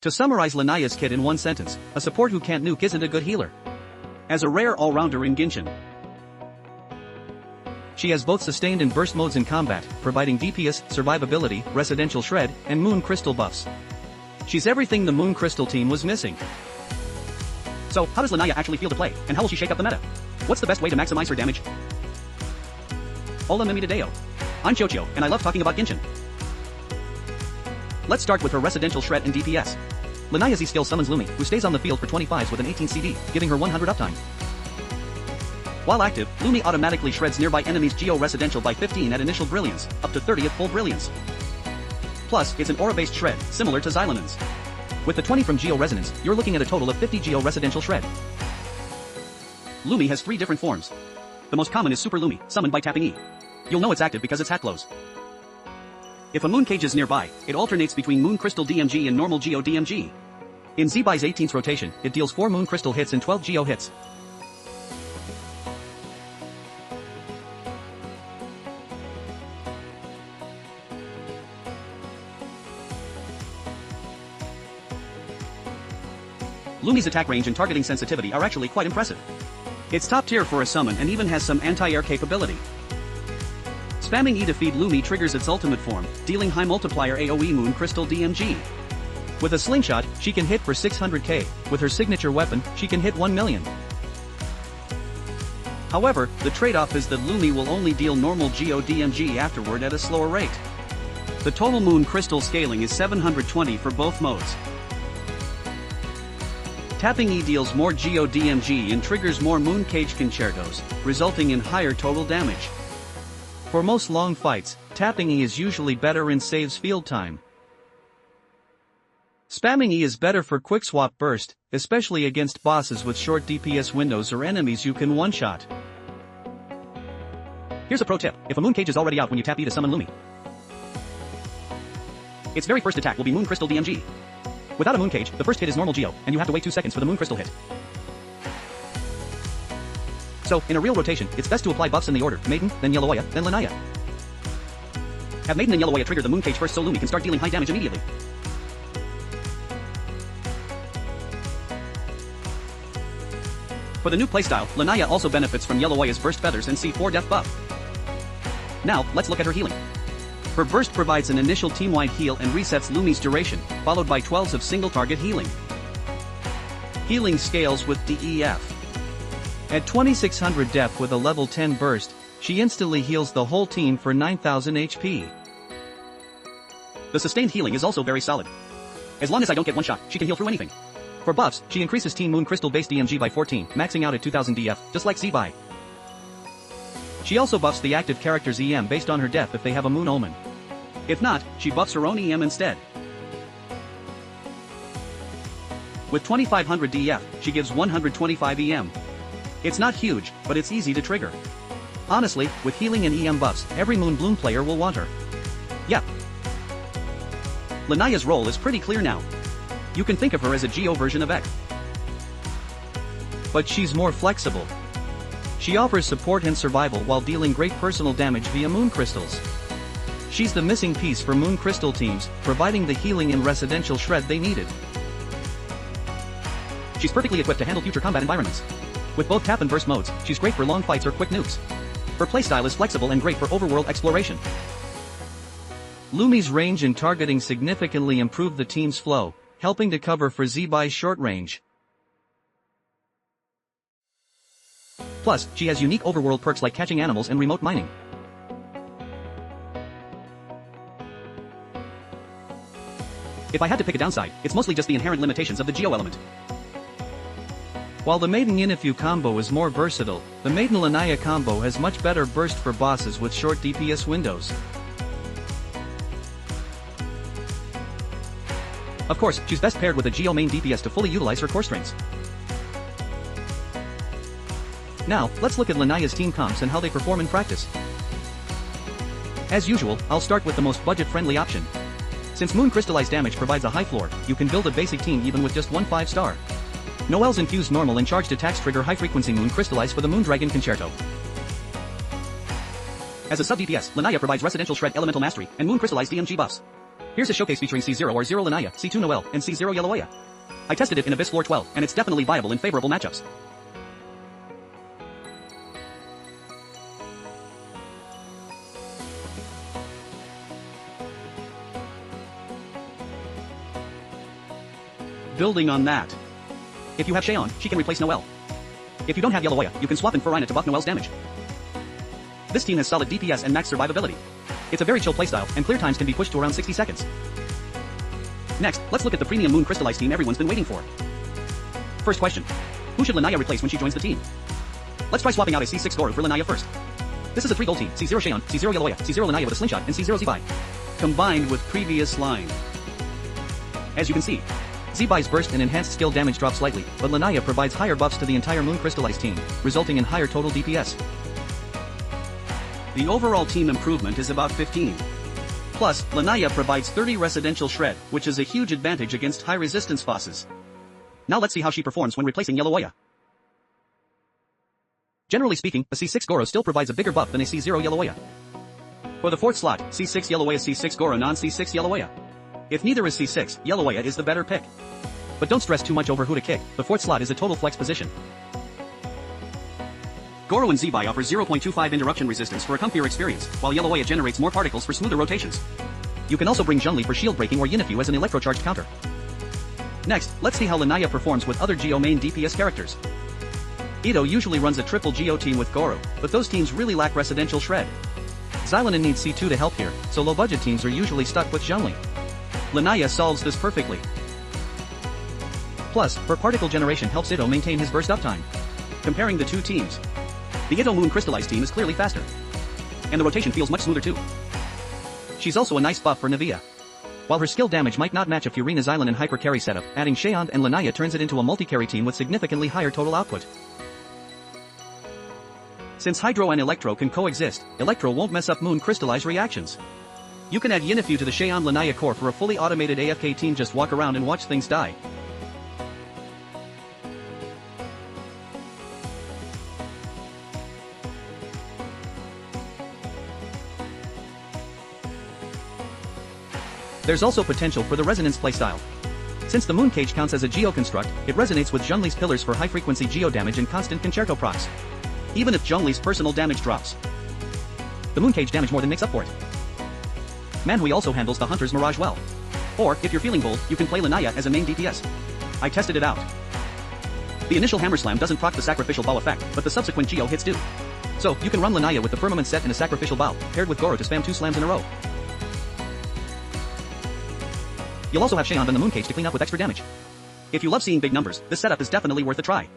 To summarize Linaiya's kit in one sentence, a support who can't nuke isn't a good healer. As a rare all-rounder in Genshin, she has both sustained and burst modes in combat, providing DPS, survivability, residential shred, and moon crystal buffs. She's everything the moon crystal team was missing. So, how does Linaiya actually feel to play, and how will she shake up the meta? What's the best way to maximize her damage? Hola mi Deo. I'm Chocho, and I love talking about Genshin. Let's start with her residential shred and DPS. Linaiya's E-skill summons Lumi, who stays on the field for 25s with an 18 CD, giving her 100 uptime. While active, Lumi automatically shreds nearby enemies' Geo-residential by 15 at initial brilliance, up to 30 at full brilliance. Plus, it's an aura-based shred, similar to Xylanen's. With the 20 from Geo-resonance, you're looking at a total of 50 Geo-residential shred. Lumi has 3 different forms. The most common is Super Lumi, summoned by tapping E. You'll know it's active because its hat glows. If a moon cage is nearby, it alternates between Moon Crystal DMG and normal Geo DMG. In Zbai's 18th rotation, it deals 4 Moon Crystal hits and 12 Geo hits. Lumi's attack range and targeting sensitivity are actually quite impressive. It's top tier for a summon and even has some anti-air capability. Spamming E to feed Lumi triggers its ultimate form, dealing high multiplier AoE Moon Crystal DMG. With a slingshot, she can hit for 600k, with her signature weapon, she can hit 1 million. However, the trade-off is that Lumi will only deal normal Geo DMG afterward at a slower rate. The total Moon Crystal scaling is 720 for both modes. Tapping E deals more Geo DMG and triggers more Moon Cage Concertos, resulting in higher total damage. For most long fights, tapping E is usually better and saves field time. Spamming E is better for quick swap burst, especially against bosses with short DPS windows or enemies you can one-shot. Here's a pro tip: if a moon cage is already out when you tap E to summon Lumi, its very first attack will be Moon Crystal DMG. Without a moon cage, the first hit is normal Geo, and you have to wait 2 seconds for the Moon Crystal hit. So, in a real rotation, it's best to apply buffs in the order Maiden, then Linaiya, then Linaiya. Have Maiden and Linaiya trigger the moon cage first so Lumi can start dealing high damage immediately. For the new playstyle, Linaiya also benefits from Linaiya's burst feathers and C4 death buff. Now, let's look at her healing. Her burst provides an initial team-wide heal and resets Lumi's duration, followed by 12s of single-target healing. Healing scales with DEF. At 2600 depth with a level 10 burst, she instantly heals the whole team for 9000 HP. The sustained healing is also very solid. As long as I don't get one shot, she can heal through anything. For buffs, she increases Team Moon Crystal based DMG by 14, maxing out at 2000 DF, just like Zbai. She also buffs the active character's EM based on her death if they have a Moon Omen. If not, she buffs her own EM instead. With 2500 DF, she gives 125 EM. It's not huge, but it's easy to trigger. Honestly, with healing and EM buffs, every Moon Bloom player will want her. Yep. Linaiya's role is pretty clear now. You can think of her as a Geo version of Ek. But she's more flexible. She offers support and survival while dealing great personal damage via Moon Crystals. She's the missing piece for Moon Crystal teams, providing the healing and residential shred they needed. She's perfectly equipped to handle future combat environments. With both tap and burst modes, she's great for long fights or quick nukes. Her playstyle is flexible and great for overworld exploration. Lumi's range and targeting significantly improve the team's flow, helping to cover for Zbai's short range. Plus, she has unique overworld perks like catching animals and remote mining. If I had to pick a downside, it's mostly just the inherent limitations of the Geo element. While the Maiden Yinifu combo is more versatile, the Maiden Linaiya combo has much better burst for bosses with short DPS windows. Of course, she's best paired with a Geo main DPS to fully utilize her core strengths. Now, let's look at Linaiya's team comps and how they perform in practice. As usual, I'll start with the most budget-friendly option. Since Moon Crystallized damage provides a high floor, you can build a basic team even with just one 5-star. Noelle's infused normal and charged attacks trigger high-frequency Moon Crystallize for the Moon Dragon Concerto. As a sub-DPS, Linaiya provides Residential Shred Elemental Mastery and Moon Crystallized DMG buffs. Here's a showcase featuring C0 or 0 Linaiya, C2 Noelle, and C0 Yellowaya. I tested it in Abyss Floor 12, and it's definitely viable in favorable matchups. Building on that. If you have Shayon, she can replace Noelle. If you don't have Yellowaya, you can swap in Farina to buff Noelle's damage. This team has solid DPS and max survivability. It's a very chill playstyle, and clear times can be pushed to around 60 seconds. Next, let's look at the premium Moon Crystallized team everyone's been waiting for. First question. Who should Linaiya replace when she joins the team? Let's try swapping out a C6 Goro for Linaiya first. This is a 3-gold team, C0 Shayon, C0 Yellowaya, C0 Linaiya with a slingshot, and C0 Zibai. Combined with previous line. As you can see, Zibai's burst and enhanced skill damage drop slightly, but Linaiya provides higher buffs to the entire Moon Crystallized team, resulting in higher total DPS. The overall team improvement is about 15. Plus, Linaiya provides 30 residential shred, which is a huge advantage against high resistance bosses. Now let's see how she performs when replacing Yellowaya. Generally speaking, a C6 Goro still provides a bigger buff than a C0 Yellowaya. For the fourth slot, C6 Yellowaya, C6 Goro, non-C6 Yellowaya. If neither is C6, Yellowaya is the better pick. But don't stress too much over who to kick, the fourth slot is a total flex position. Goro and Zibai offer 0.25 interruption resistance for a comfier experience, while Yellowaya generates more particles for smoother rotations. You can also bring Zhongli for shield breaking or Yinifyu as an electrocharged counter. Next, let's see how Linaiya performs with other Geo main DPS characters. Ito usually runs a triple Geo team with Goro, but those teams really lack residential shred. Xylonin needs C2 to help here, so low-budget teams are usually stuck with Zhongli. Linaiya solves this perfectly. Plus, her particle generation helps Ito maintain his burst uptime. Comparing the two teams, the Ito Moon Crystallized team is clearly faster. And the rotation feels much smoother too. She's also a nice buff for Nivea. While her skill damage might not match a Furina Xylonin hyper carry setup, adding Shayon and Linaiya turns it into a multi-carry team with significantly higher total output. Since Hydro and Electro can coexist, Electro won't mess up Moon Crystallized reactions. You can add Yinifyu to the Shayon Linaiya core for a fully automated AFK team. Just walk around and watch things die. There's also potential for the Resonance playstyle. Since the Moon Cage counts as a Geo construct, it resonates with Zhongli's pillars for high-frequency Geo damage and constant concerto procs. Even if Zhongli's personal damage drops, the Moon Cage damage more than makes up for it. Manhui also handles the Hunter's Mirage well. Or, if you're feeling bold, you can play Linaiya as a main DPS. I tested it out. The initial Hammer Slam doesn't proc the Sacrificial Bow effect, but the subsequent Geo hits do. So, you can run Linaiya with the Firmament set and a Sacrificial Bow, paired with Goro to spam 2 slams in a row. You'll also have Shayon and the Moon Cage to clean up with extra damage. If you love seeing big numbers, this setup is definitely worth a try.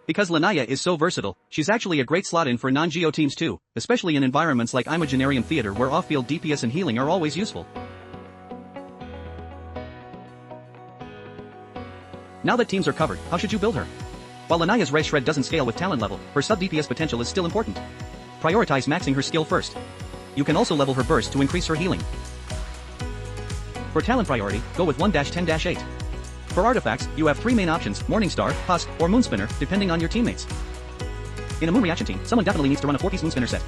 Because Linaiya is so versatile, she's actually a great slot in for non-Geo teams too, especially in environments like Imaginarium Theater where off-field DPS and healing are always useful. Now that teams are covered, how should you build her? While Linaiya's Ray Shred doesn't scale with talent level, her sub-DPS potential is still important. Prioritize maxing her skill first. You can also level her burst to increase her healing. For talent priority, go with 1-10-8. For artifacts, you have 3 main options, Morningstar, Husk, or Moonspinner, depending on your teammates. In a Moon Reaction team, someone definitely needs to run a 4-piece Moonspinner set.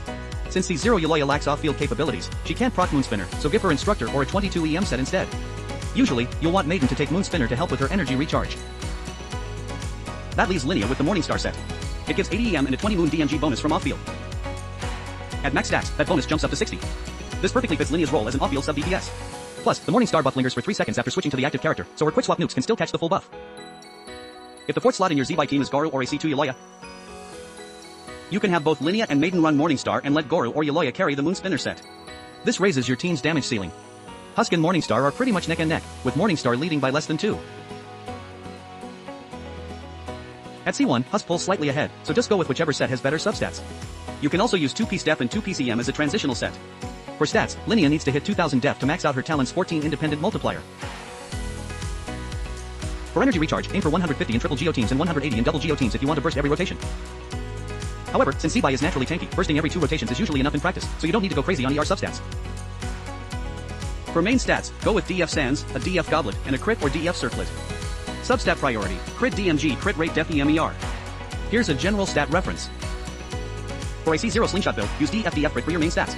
Since the 0 Yellowaya lacks off-field capabilities, she can't proc Moonspinner, so give her Instructor or a 22 EM set instead. Usually, you'll want Maiden to take Moonspinner to help with her energy recharge. That leaves Linaiya with the Morningstar set. It gives 80 EM and a 20 Moon DMG bonus from off-field. At max stats, that bonus jumps up to 60. This perfectly fits Linaiya's role as an off-field sub-DPS. Plus, the Morningstar buff lingers for 3 seconds after switching to the active character, so her quick swap nukes can still catch the full buff. If the 4th slot in your Zibai team is Goro or a C2 Yellowaya, you can have both Linaiya and Maiden run Morningstar and let Goro or Yellowaya carry the Moonspinner set. This raises your team's damage ceiling. Husk and Morningstar are pretty much neck and neck, with Morningstar leading by less than 2. At C1, Husk pulls slightly ahead, so just go with whichever set has better substats. You can also use 2-piece Def and 2-piece EM as a transitional set. For stats, Linaiya needs to hit 2000 Def to max out her talent's 14 independent multiplier. For energy recharge, aim for 150 in triple Geo teams and 180 in double Geo teams if you want to burst every rotation. However, since Zibai is naturally tanky, bursting every 2 rotations is usually enough in practice, so you don't need to go crazy on ER substats. For main stats, go with DF Sands, a DF Goblet, and a crit or DF Circlet. Substat priority, crit DMG, crit rate Def EMER. Here's a general stat reference. For a C0 slingshot build, use DF crit for your main stats.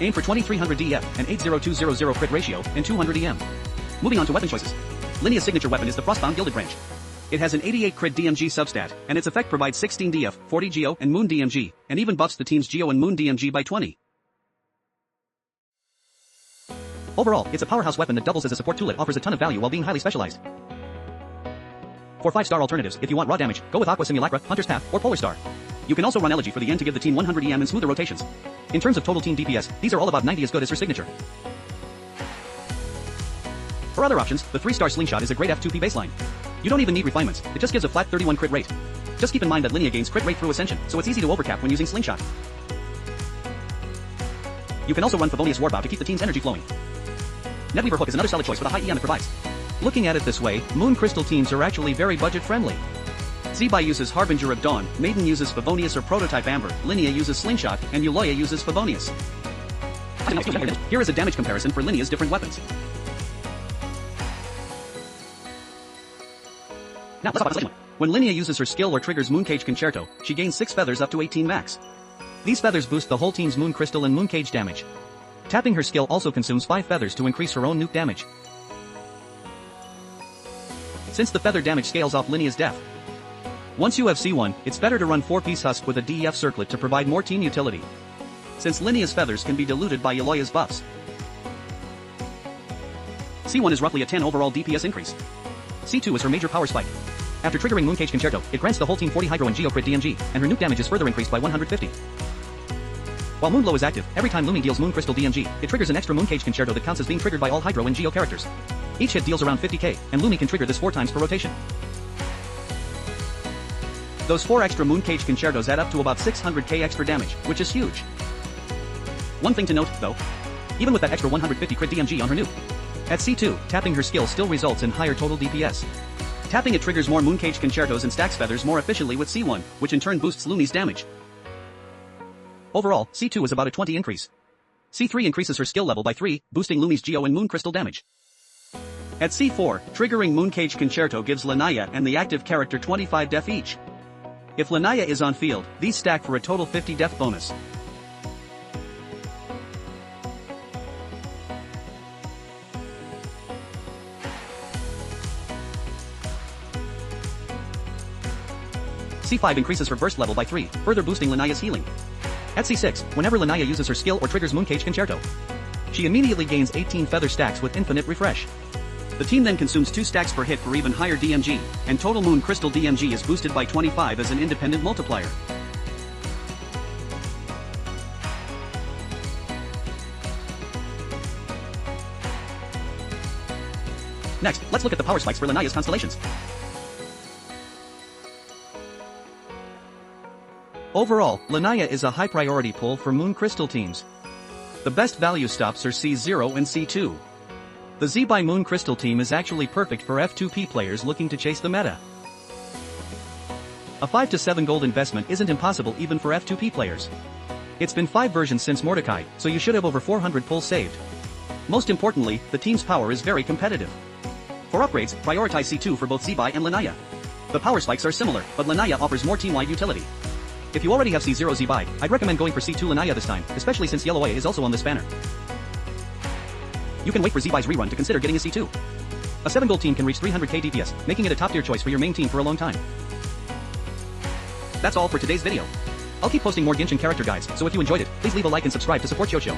Aim for 2300 DF and 80200 crit ratio and 200 EM. Moving on to weapon choices. Linaiya's signature weapon is the Frostbound Gilded Branch. It has an 88 crit DMG substat, and its effect provides 16 DF, 40 Geo and Moon DMG, and even buffs the team's Geo and Moon DMG by 20. Overall, it's a powerhouse weapon that doubles as a support tool. It offers a ton of value while being highly specialized. For 5-star alternatives, if you want raw damage, go with Aqua Simulacra, Hunter's Path, or Polar Star. You can also run Elegy for the end to give the team 100 EM and smoother rotations. In terms of total team DPS, these are all about 90 as good as her signature. For other options, the 3-star Slingshot is a great F2P baseline. You don't even need refinements, it just gives a flat 31 crit rate. Just keep in mind that Linaiya gains crit rate through Ascension, so it's easy to overcap when using Slingshot. You can also run Favonius Warbow to keep the team's energy flowing. Netweaver Hook is another solid choice for the high EM it provides. Looking at it this way, Moon Crystal teams are actually very budget-friendly. Zibai uses Harbinger of Dawn, Maiden uses Favonius or Prototype Amber, Linaiya uses Slingshot, and Euloia uses Favonius. Here is a damage comparison for Linaiya's different weapons. Now let's talk about the second one. When Linaiya uses her skill or triggers Mooncage Concerto, she gains 6 feathers up to 18 max. These feathers boost the whole team's Moon Crystal and Mooncage damage. Tapping her skill also consumes 5 feathers to increase her own nuke damage. Since the feather damage scales off Linaiya's def. Once you have C1, it's better to run 4-piece Husk with a DEF circlet to provide more team utility. Since Linaiya's feathers can be diluted by Euloia's buffs. C1 is roughly a 10 overall DPS increase. C2 is her major power spike. After triggering Mooncage Concerto, it grants the whole team 40 Hydro and Geo crit DMG, and her nuke damage is further increased by 150. While Moonglow is active, every time Lumi deals Moon Crystal DMG, it triggers an extra Mooncage Concerto that counts as being triggered by all Hydro and Geo characters. Each hit deals around 50k, and Lumi can trigger this 4 times per rotation. Those 4 extra Mooncage Concertos add up to about 600k extra damage, which is huge. One thing to note, though, even with that extra 150 crit DMG on her nuke, at C2, tapping her skill still results in higher total DPS. Tapping it triggers more Mooncage Concertos and stacks feathers more efficiently with C1, which in turn boosts Lumi's damage. Overall, C2 is about a 20 increase. C3 increases her skill level by 3, boosting Lumi's Geo and Moon Crystal damage. At C4, triggering Mooncage Concerto gives Linaiya and the active character 25 def each. If Linaiya is on field, these stack for a total 50 def bonus. C5 increases her burst level by 3, further boosting Linaiya's healing. At C6, whenever Linaiya uses her skill or triggers Mooncage Concerto, she immediately gains 18 feather stacks with infinite refresh. The team then consumes 2 stacks per hit for even higher DMG, and total Moon Crystal DMG is boosted by 25 as an independent multiplier. Next, let's look at the power spikes for Linaiya's constellations. Overall, Linaiya is a high priority pull for Moon Crystal teams. The best value stops are C0 and C2. The Zibai Moon Crystal team is actually perfect for F2P players looking to chase the meta. A 5 to 7 gold investment isn't impossible even for F2P players. It's been 5 versions since Mordecai, so you should have over 400 pulls saved. Most importantly, the team's power is very competitive. For upgrades, prioritize C2 for both Zibai and Linaiya. The power spikes are similar, but Linaiya offers more team-wide utility. If you already have C0 Zibai, I'd recommend going for C2 Linaiya this time, especially since Euloia is also on this banner. You can wait for Zibai's rerun to consider getting a C2. A 7 gold team can reach 300k DPS, making it a top tier choice for your main team for a long time. That's all for today's video. I'll keep posting more Genshin character guides, so if you enjoyed it, please leave a like and subscribe to support Yoshio.